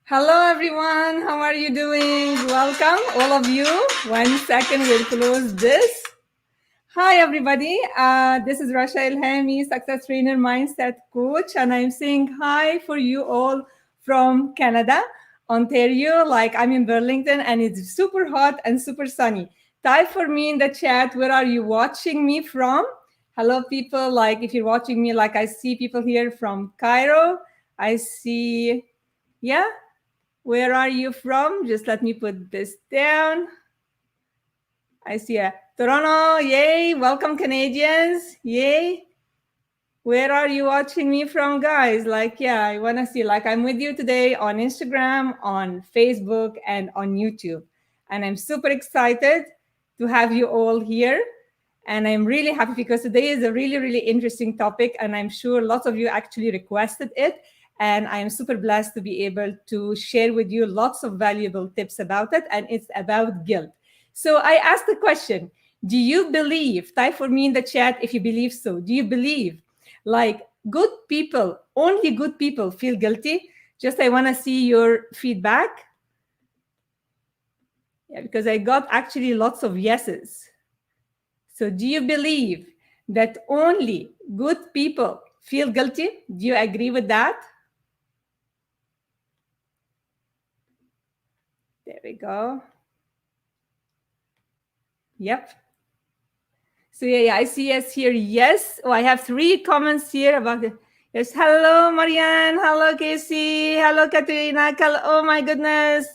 Hello, everyone. How are you doing? Welcome, all of you. 1 second, we'll close this. Hi, everybody. This is Rasha Ilhami, success trainer, mindset coach, and I'm saying hi for you all from Canada, Ontario. Like I'm in Burlington, and it's super hot and super sunny. Type for me in the chat. Where are you watching me from? Hello, people. Like if you're watching me, like I see people here from Cairo. I see, yeah. Where are you from? Just let me put this down. I see a Toronto. Yay. Welcome, Canadians. Yay. Where are you watching me from, guys? Like, yeah, I want to see. Like, I'm with you today on Instagram, on Facebook, and on YouTube. And I'm super excited to have you all here. And I'm really happy because today is a really, really interesting topic. And I'm sure lots of you actually requested it. And I am super blessed to be able to share with you lots of valuable tips about it. And it's about guilt. So I asked the question, do you believe, type for me in the chat if you believe so. Do you believe like good people, only good people feel guilty? Just I want to see your feedback. Yeah, because I got actually lots of yeses. So do you believe that only good people feel guilty? Do you agree with that? There we go. Yep. So yeah, I see yes here. Yes. Oh, I have 3 comments here about it. Yes. Hello, Marianne. Hello, Casey. Hello, Katerina. Oh my goodness.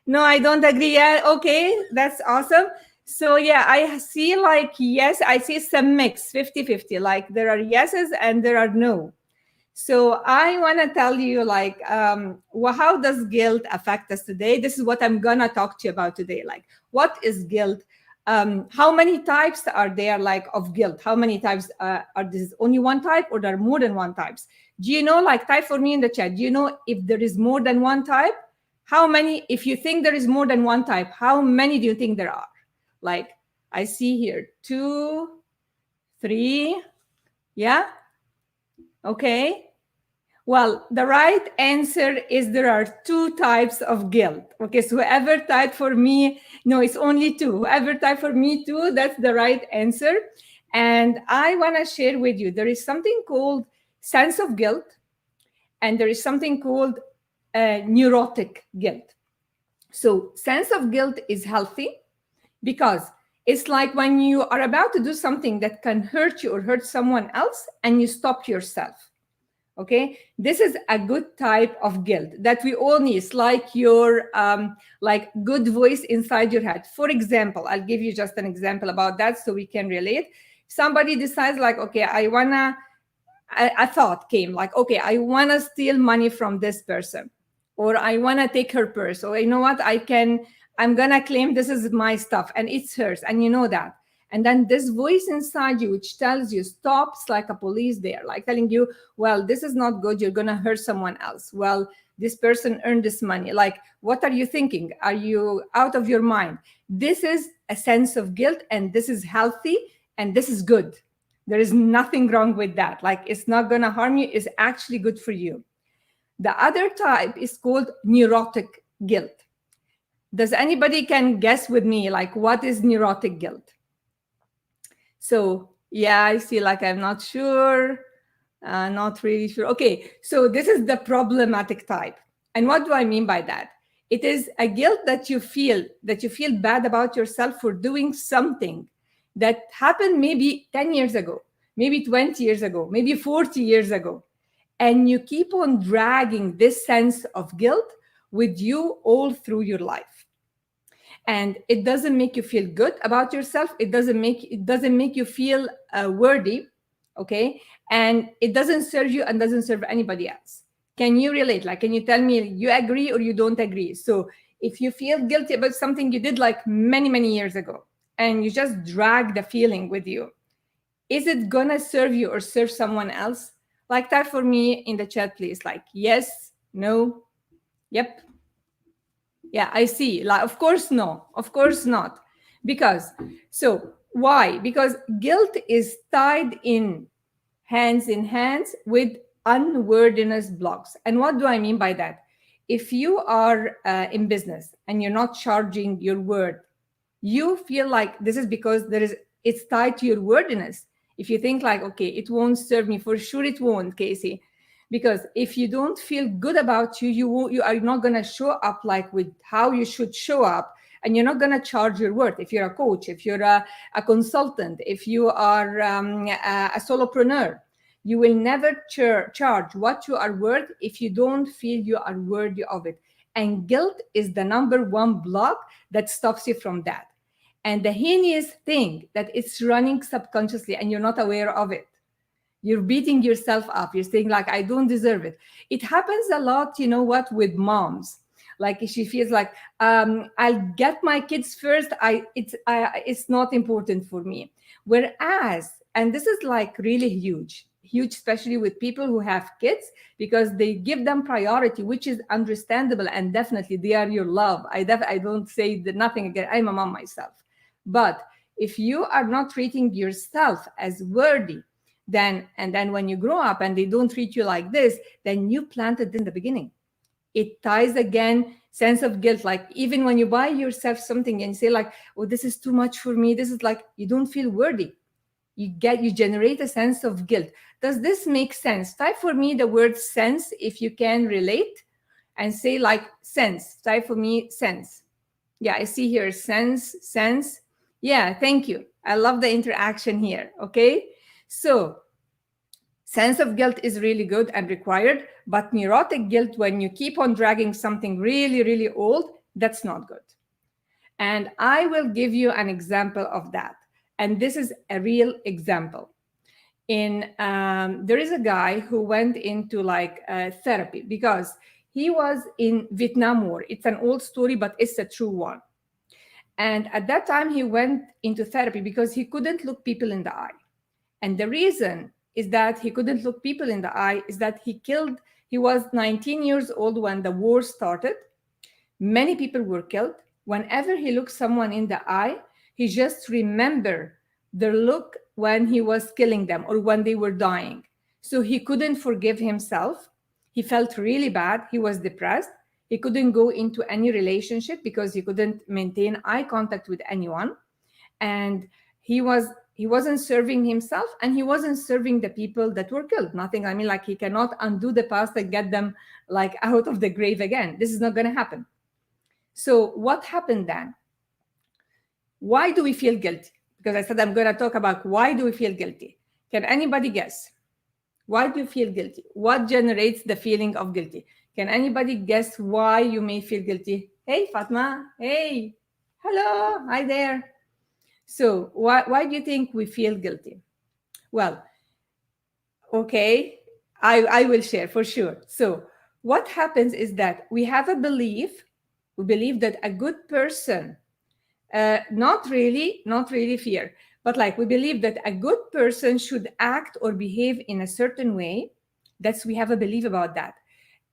No, I don't agree yet. Okay, that's awesome. So yeah, I see like yes, I see some mix, 50-50. Like there are yeses and there are no. So I want to tell you like how does guilt affect us today? This is what I'm gonna talk to you about today. Like what is guilt? How many types are there like of guilt? How many types are this only one type or there are more than one types? Do you know, like type for me in the chat, do you know if there is more than one type? How many, if you think there is more than one type, how many do you think there are? Like I see here 2, 3, yeah, okay. Well, the right answer is there are 2 types of guilt. Okay, so whoever typed for me, no, it's only 2. Whoever typed for me 2, that's the right answer. And I want to share with you, there is something called sense of guilt, and there is something called neurotic guilt. So sense of guilt is healthy because it's like when you are about to do something that can hurt you or hurt someone else and you stop yourself. Okay, this is a good type of guilt that we all need. It's like your like good voice inside your head. For example, I'll give you just an example about that so we can relate. Somebody decides like, okay, a thought came like, okay, I wanna steal money from this person, or I wanna take her purse, or you know what, I'm gonna claim this is my stuff and it's hers, and you know that. And then this voice inside you, which tells you, stops like a police there, like telling you, well, this is not good. You're going to hurt someone else. Well, this person earned this money. Like, what are you thinking? Are you out of your mind? This is a sense of guilt, and this is healthy, and this is good. There is nothing wrong with that. Like, it's not going to harm you. It's actually good for you. The other type is called neurotic guilt. Does anybody can guess with me, like, what is neurotic guilt? So yeah, I see like I'm not sure, not really sure. Okay, so this is the problematic type. And what do I mean by that? It is a guilt that you feel bad about yourself for doing something that happened maybe 10 years ago, maybe 20 years ago, maybe 40 years ago. And you keep on dragging this sense of guilt with you all through your life. And it doesn't make you feel good about yourself. It doesn't make you feel worthy, okay? And it doesn't serve you and doesn't serve anybody else. Can you relate? Like, can you tell me you agree or you don't agree? So if you feel guilty about something you did like many, many years ago, and you just drag the feeling with you, is it gonna serve you or serve someone else? Like that for me in the chat, please. Like, yes, no, yep. Yeah, I see. Like, of course, no, of course not. Because, so why? Because guilt is tied in hands with unworthiness blocks. And what do I mean by that? if you are in business and you're not charging your word, you feel like this is because it's tied to your wordiness. If you think like, okay, it won't serve me, for sure it won't, Casey. Because if you don't feel good about you are not going to show up like with how you should show up, and you're not going to charge your worth. If you're a coach, if you're a consultant, if you are a solopreneur, you will never charge what you are worth if you don't feel you are worthy of it. And guilt is the number one block that stops you from that. And the heinous thing that it's running subconsciously and you're not aware of it. You're beating yourself up. You're saying like, I don't deserve it. It happens a lot, you know what, with moms. Like she feels like, I'll get my kids first. It's not important for me. Whereas, and this is like really huge, especially with people who have kids, because they give them priority, which is understandable. And definitely they are your love. I don't say that nothing again. I'm a mom myself. But if you are not treating yourself as worthy, then when you grow up and they don't treat you like this, then you planted in the beginning. It ties again sense of guilt. Like even when you buy yourself something and you say like, oh, this is too much for me, this is like, you don't feel worthy. You generate a sense of guilt. Does this make sense? Type for me the word sense if you can relate, and say like sense. Type for me sense. Yeah, I see here sense. Yeah, thank you. I love the interaction here. Okay. So sense of guilt is really good and required, but neurotic guilt, when you keep on dragging something really, really old, that's not good. And I will give you an example of that. And this is a real example. There is a guy who went into like therapy because he was in Vietnam War. It's an old story, but it's a true one. And at that time, he went into therapy because he couldn't look people in the eye. And the reason is that he couldn't look people in the eye is that he was 19 years old when the war started. Many people were killed. Whenever he looked someone in the eye, he just remembered their look when he was killing them or when they were dying. So he couldn't forgive himself. He felt really bad. He was depressed. He couldn't go into any relationship because he couldn't maintain eye contact with anyone. And he wasn't serving himself, and he wasn't serving the people that were killed. Nothing, I mean, like he cannot undo the past and get them like out of the grave again. This is not going to happen. So what happened then? Why do we feel guilty? Because I said I'm going to talk about why do we feel guilty. Can anybody guess? Why do you feel guilty? What generates the feeling of guilty? Can anybody guess why you may feel guilty? Hey, Fatma. Hey. Hello. Hi there. So why do you think we feel guilty? Well, okay, I will share for sure. So what happens is that we have a belief. We believe that a good person, not really fear, but like we believe that a good person should act or behave in a certain way. We have a belief about that.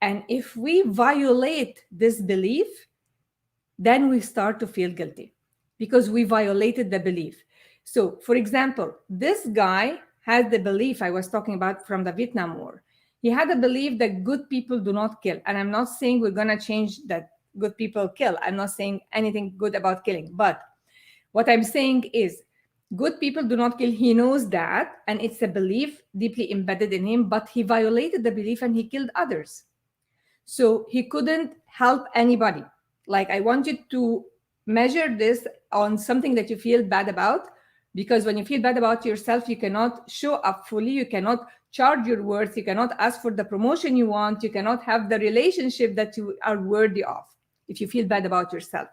And if we violate this belief, then we start to feel guilty because we violated the belief. So, for example, this guy had the belief I was talking about from the Vietnam War. He had a belief that good people do not kill. And I'm not saying we're going to change that good people kill. I'm not saying anything good about killing. But what I'm saying is good people do not kill. He knows that. And it's a belief deeply embedded in him. But he violated the belief and he killed others. So he couldn't help anybody. Like, I want you to measure this on something that you feel bad about, because when you feel bad about yourself, you cannot show up fully. You cannot charge your worth. You cannot ask for the promotion you want. You cannot have the relationship that you are worthy of if you feel bad about yourself.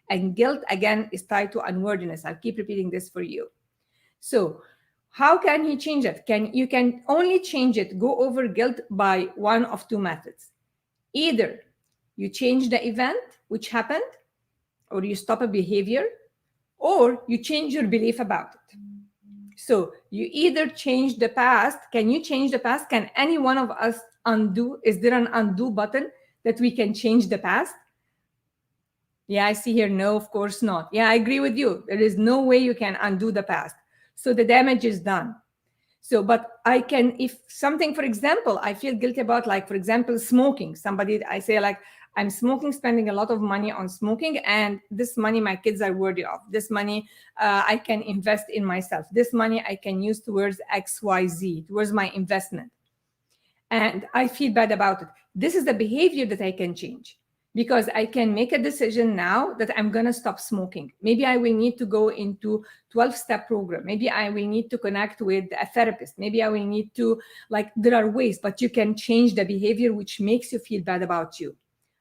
And guilt, again, is tied to unworthiness. I'll keep repeating this for you. So how can he change it? You can only change it, go over guilt, by one of two methods. Either you change the event which happened, or you stop a behavior, or you change your belief about it. So you either change the past. Can you change the past? Can any one of us undo? Is there an undo button that we can change the past? Yeah, I see here. No, of course not. Yeah, I agree with you. There is no way you can undo the past. So the damage is done. So, but I can, if something, for example, I feel guilty about, like, for example, smoking. Somebody, I say like, I'm smoking, spending a lot of money on smoking, and this money my kids are worthy of. This money I can invest in myself. This money I can use towards XYZ, towards my investment. And I feel bad about it. This is the behavior that I can change, because I can make a decision now that I'm going to stop smoking. Maybe I will need to go into 12-step program. Maybe I will need to connect with a therapist. Maybe I will need to, like, there are ways, but you can change the behavior which makes you feel bad about you.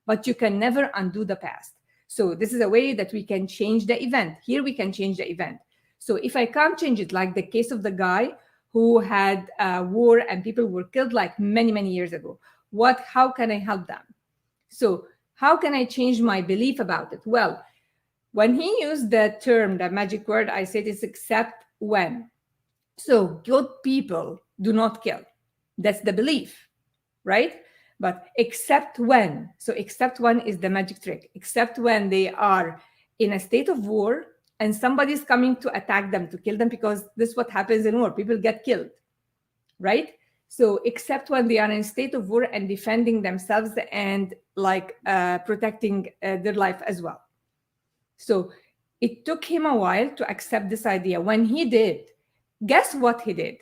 But you can never undo the past. So this is a way that we can change the event. Here we can change the event. So if I can't change it, like the case of the guy who had a war and people were killed like many, many years ago, how can I help them? So how can I change my belief about it? Well, when he used the term, the magic word, I said it's except when. So good people do not kill. That's the belief, right? But except when. So except when is the magic trick. Except when they are in a state of war and somebody's coming to attack them, to kill them, because this is what happens in war. People get killed, right? So except when they are in a state of war and defending themselves and like protecting their life as well. So it took him a while to accept this idea. When he did, guess what he did?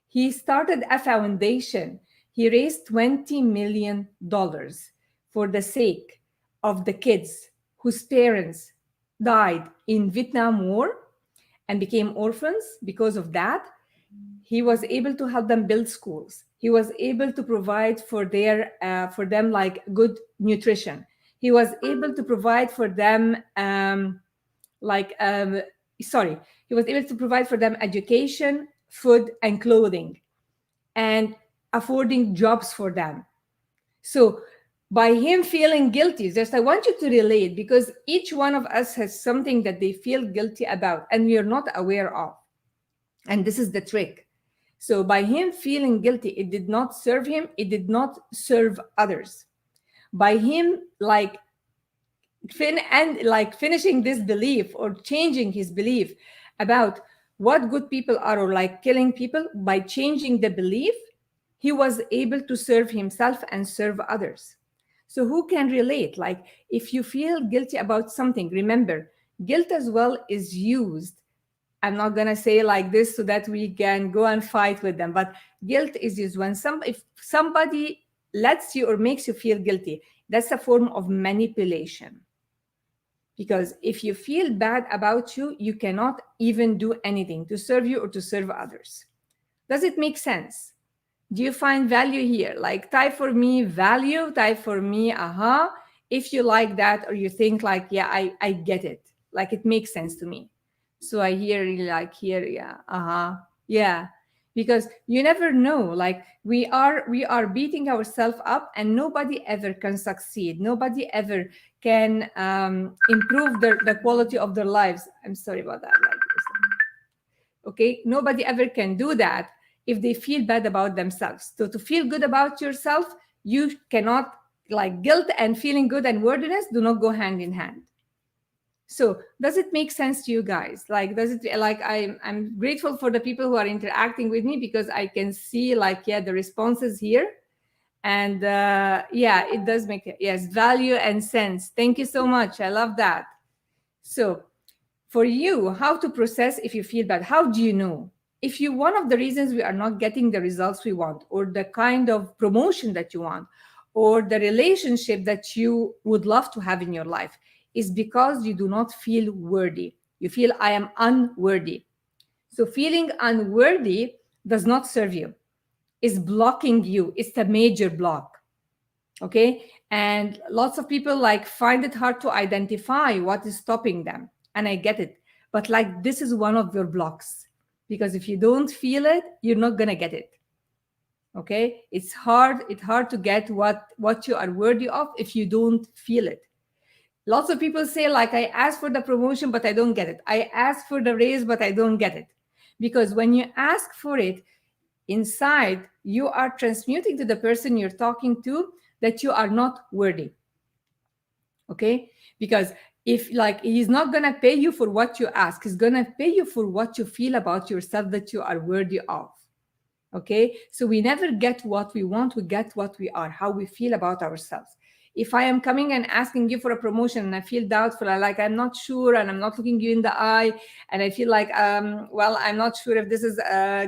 He started a foundation. He raised $20 million for the sake of the kids whose parents died in Vietnam War and became orphans. Because of that, he was able to help them build schools. He was able to provide for them like good nutrition. He was able to provide for them he was able to provide for them education, food, and clothing, and affording jobs for them. So by him feeling guilty, I want you to relate, because each one of us has something that they feel guilty about and we are not aware of. And this is the trick. So by him feeling guilty, it did not serve him. It did not serve others. By him finishing this belief or changing his belief about what good people are, or like killing people, by changing the belief, he was able to serve himself and serve others. So who can relate? Like, if you feel guilty about something, remember, guilt as well is used. I'm not going to say like this so that we can go and fight with them, but guilt is used when if somebody lets you or makes you feel guilty. That's a form of manipulation. Because if you feel bad about you, you cannot even do anything to serve you or to serve others. Does it make sense? Do you find value here? Like, type for me value, type for me aha, if you like that, or you think like, yeah, I get it. Like, it makes sense to me. So I hear yeah, aha, yeah. Because you never know, like we are beating ourselves up, and nobody ever can succeed. Nobody ever can improve the quality of their lives. I'm sorry about that. Okay, nobody ever can do that if they feel bad about themselves. So to feel good about yourself, you cannot, like, guilt and feeling good and worthiness do not go hand in hand. So does it make sense to you guys? Like, does it, like, I'm grateful for the people who are interacting with me, because I can see, like, yeah, the responses here. And yeah, it does make it. Yes, value and sense. Thank you so much. I love that. So for you, how to process if you feel bad? How do you know? If one of the reasons we are not getting the results we want, or the kind of promotion that you want, or the relationship that you would love to have in your life, is because you do not feel worthy. You feel, I am unworthy. So feeling unworthy does not serve you. It's blocking you. It's a major block. Okay? And lots of people like find it hard to identify what is stopping them. And I get it. But like, this is one of your blocks. Because if you don't feel it, you're not going to get it. Okay? It's hard to get what you are worthy of if you don't feel it. Lots of people say, like, I asked for the promotion, but I don't get it. I asked for the raise, but I don't get it. Because when you ask for it, inside, you are transmuting to the person you're talking to that you are not worthy. Okay? Because if, like, he's not going to pay you for what you ask, he's going to pay you for what you feel about yourself that you are worthy of. Okay? So we never get what we want, we get what we are, how we feel about ourselves. If I am coming and asking you for a promotion and I feel doubtful, like I'm not sure and I'm not looking you in the eye, and I feel like, well, I'm not sure if this is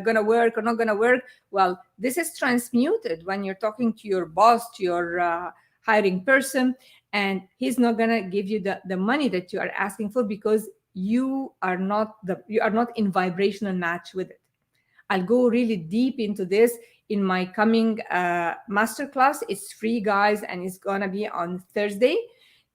gonna work or not gonna work. Well, this is transmuted when you're talking to your boss, to your hiring person, and he's not gonna give you the money that you are asking for because you are not in vibrational match with it. I'll go really deep into this in my coming masterclass. It's free, guys, and it's gonna be on Thursday,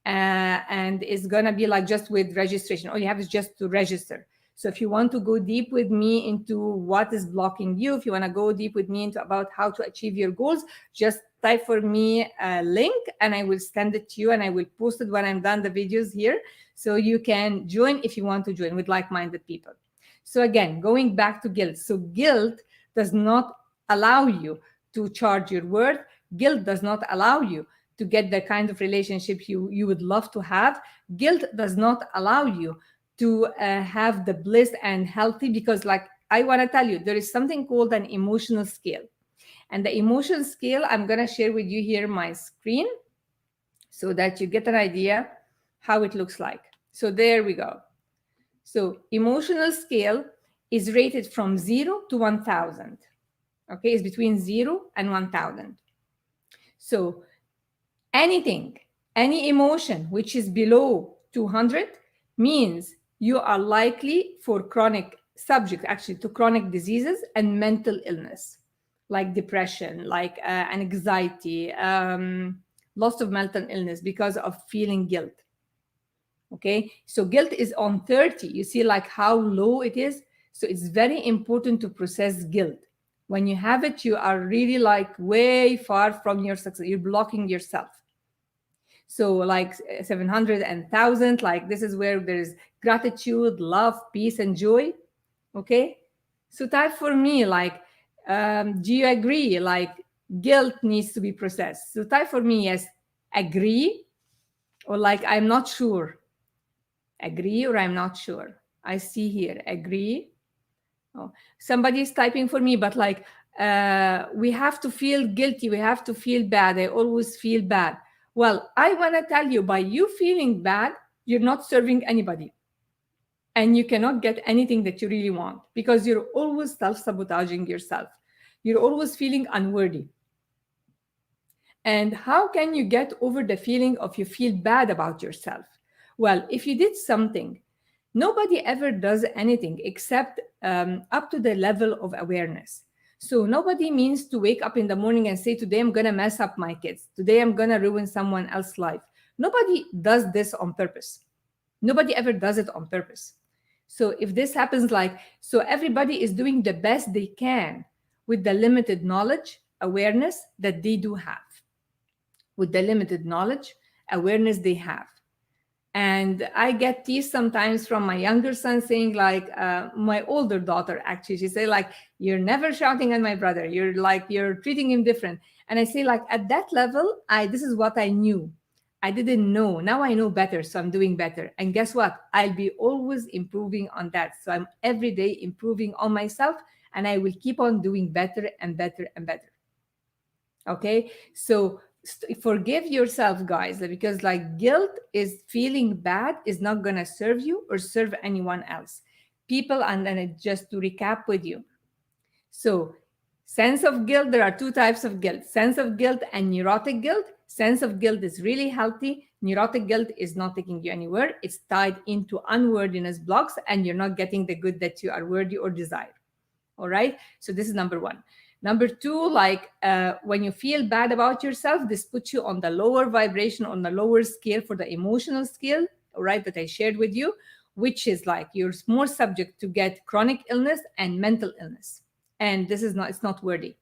and it's gonna be like just with registration. All you have is just to register. So if you want to go deep with me into what is blocking you, if you want to go deep with me into about how to achieve your goals, just type for me a link and I will send it to you, and I will post it when I'm done the videos here, so you can join if you want to join with like-minded people. So again, going back to guilt. So guilt does not allow you to charge your worth. Guilt does not allow you to get the kind of relationship you would love to have. Guilt does not allow you to have the bliss and healthy, because like I want to tell you, there is something called an emotional scale. And the emotional scale, I'm going to share with you here my screen so that you get an idea how it looks like. So there we go. So emotional scale is rated from 0 to 1,000. Okay, it's between 0 and 1,000. So anything, any emotion which is below 200 means you are likely for chronic subject, actually, to chronic diseases and mental illness, like depression, like anxiety, loss of mental illness because of feeling guilt. Okay, so guilt is on 30. You see like how low it is. So it's very important to process guilt. When you have it, you are really like way far from your success. You're blocking yourself. So like 700 and 1,000, like this is where there is gratitude, love, peace, and joy. Okay, so type for me like, do you agree? Like guilt needs to be processed. So type for me yes, agree, or like I'm not sure. Agree or I'm not sure. I see here, agree. Oh, somebody is typing for me, but like, we have to feel guilty. We have to feel bad. I always feel bad. Well, I want to tell you, by you feeling bad, you're not serving anybody. And you cannot get anything that you really want because you're always self-sabotaging yourself. You're always feeling unworthy. And how can you get over the feeling of you feel bad about yourself? Well, if you did something, nobody ever does anything except up to the level of awareness. So nobody means to wake up in the morning and say, today I'm going to mess up my kids. Today I'm going to ruin someone else's life. Nobody does this on purpose. Nobody ever does it on purpose. So if this happens, like, so everybody is doing the best they can with the limited knowledge, awareness that they do have. With the limited knowledge, awareness they have. And I get teased sometimes from my younger son saying like, my older daughter, actually, she say like, you're never shouting at my brother. You're treating him different. And I say like, at that level, this is what I knew. I didn't know. Now I know better. So I'm doing better. And guess what? I'll be always improving on that. So I'm every day improving on myself, and I will keep on doing better and better and better. Okay. So forgive yourself, guys, because like guilt is feeling bad is not going to serve you or serve anyone else. People, and then just to recap with you. So sense of guilt, there are two types of guilt: sense of guilt and neurotic guilt. Sense of guilt is really healthy. Neurotic guilt is not taking you anywhere. It's tied into unworthiness blocks, and you're not getting the good that you are worthy or desire. All right. So this is number one. Number two, like when you feel bad about yourself, this puts you on the lower vibration, on the lower scale for the emotional scale, all right, that I shared with you, which is like you're more subject to get chronic illness and mental illness. And this is not, it's not worthy.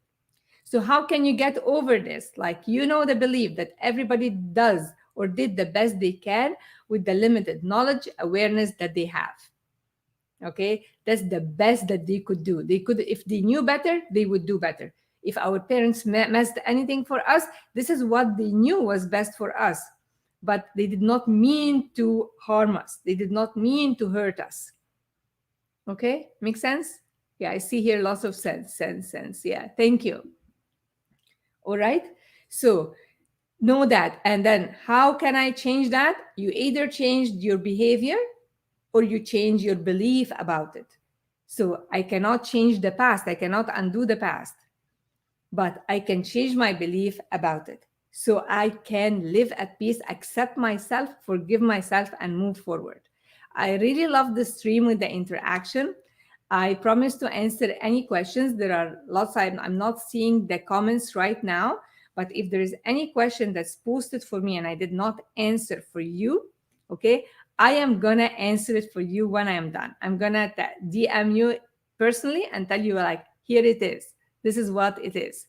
So how can you get over this? Like, you know, the belief that everybody does or did the best they can with the limited knowledge, awareness that they have. Okay, that's the best that they could do. They could, if they knew better, they would do better. If our parents messed anything for us, this is what they knew was best for us. But they did not mean to harm us. They did not mean to hurt us. Okay, make sense? Yeah, I see here lots of sense. Yeah, thank you. All right. So Know that. And then how can I change that? You either changed your behavior or you change your belief about it. So I cannot change the past, I cannot undo the past, but I can change my belief about it. So I can live at peace, accept myself, forgive myself, and move forward. I really love the stream with the interaction. I promise to answer any questions. There are lots. I'm not seeing the comments right now, but if there is any question that's posted for me and I did not answer for you, okay, I am gonna answer it for you when I am done. I'm gonna DM you personally and tell you, like, here it is. This is what it is.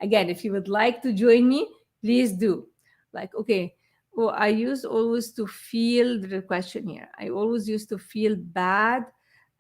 Again, if you would like to join me, please do. Like, okay, oh, I used always to feel the question here. I always used to feel bad,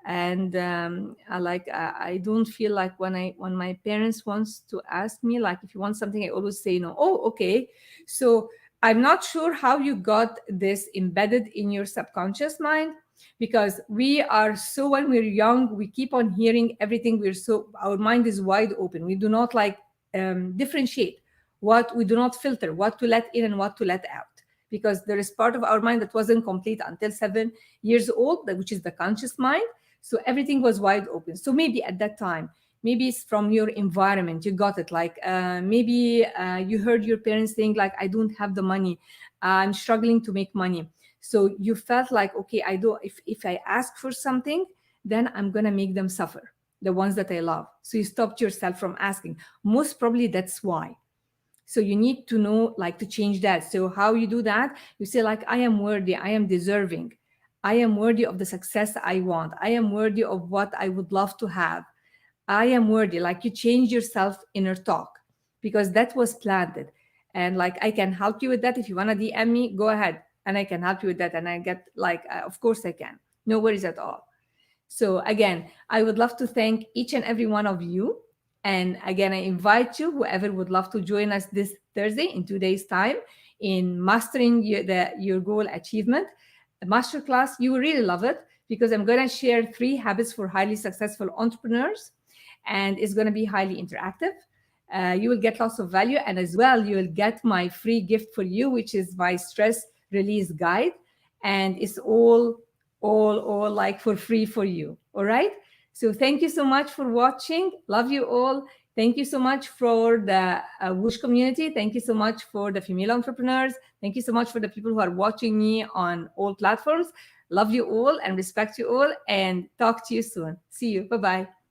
and I don't feel like when my parents wants to ask me, like, if you want something, I always say no. Oh, okay. So I'm not sure how you got this embedded in your subconscious mind, because we are so, when we're young, we keep on hearing everything. We're so, our mind is wide open. We do not like differentiate what, we do not filter what to let in and what to let out, because there is part of our mind that wasn't complete until 7 years old, which is the conscious mind. So everything was wide open. So maybe at that time, maybe it's from your environment, you got it, like maybe you heard your parents saying, like, I don't have the money, I'm struggling to make money. So you felt like, okay, I do, if I ask for something, then I'm gonna make them suffer, the ones that I love. So you stopped yourself from asking. Most probably that's why. So you need to know, like, to change that. So how you do that? You say, like, I am worthy, I am deserving, I am worthy of the success I want, I am worthy of what I would love to have, I am worthy. Like, you change yourself inner talk, because that was planted. And like, I can help you with that. If you want to DM me, go ahead, and I can help you with that. And I get, like, of course I can, no worries at all. So again, I would love to thank each and every one of you. And again, I invite you, whoever would love to join us this Thursday in 2 days' time in Mastering Your Goal Achievement Masterclass. You will really love it, because I'm going to share 3 habits for highly successful entrepreneurs, and it's going to be highly interactive. You will get lots of value, and as well, you will get my free gift for you, which is my stress release guide, and it's all like for free for you. All right. So thank you so much for watching. Love you all. Thank you so much for the Whoosh community. Thank you so much for the female entrepreneurs. Thank you so much for the people who are watching me on all platforms. Love you all and respect you all, and talk to you soon. See you. Bye bye.